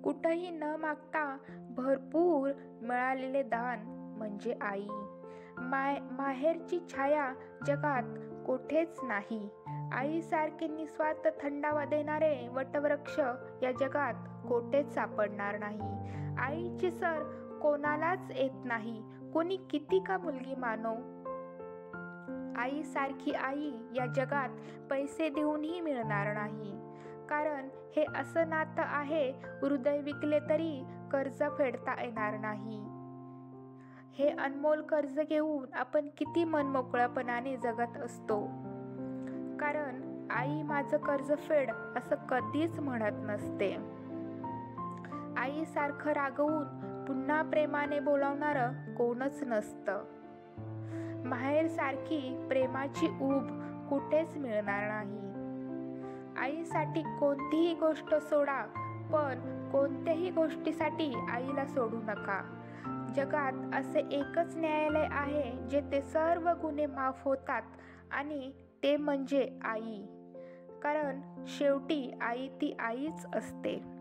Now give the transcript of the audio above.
कुठंही न मागता भरपूर मिळालेले दान म्हणजे आई. माहेरची छाया जगात कोठेच नाही. आईसारखे निस्वार्थ थंडावा देणारे वटवृक्ष या जगात कोठेच सापडणार नाही. आईची सर कोणालाच येत नाही, कोणी किती का मुलगी मानो. आईसारखी आई या जगात पैसे देऊनही मिळणार नाही. कारण हे असं नातं आहे, हृदय विकले तरी कर्ज फेडता येणार नाही. हे अनमोल कर्ज घेऊन आपण किती मनमोकळेपणाने जगत असतो. कारण आई माझं कर्ज फेड असं कधीच म्हणत नसते. आईसारखं रागवून पुन्हा प्रेमाने बोलावणारं कोणच नसतं. माहेरसारखी प्रेमाची ऊब कुठेच मिळणार नाही. आईसाठी कोणतीही गोष्ट सोडा, पण कोणत्याही गोष्टीसाठी आईला सोडू नका. जगात असे एकच न्यायालय आहे जेथे सर्व गुन्हे माफ होतात, आणि ते म्हणजे आई. कारण शेवटी आई ती आईच असते.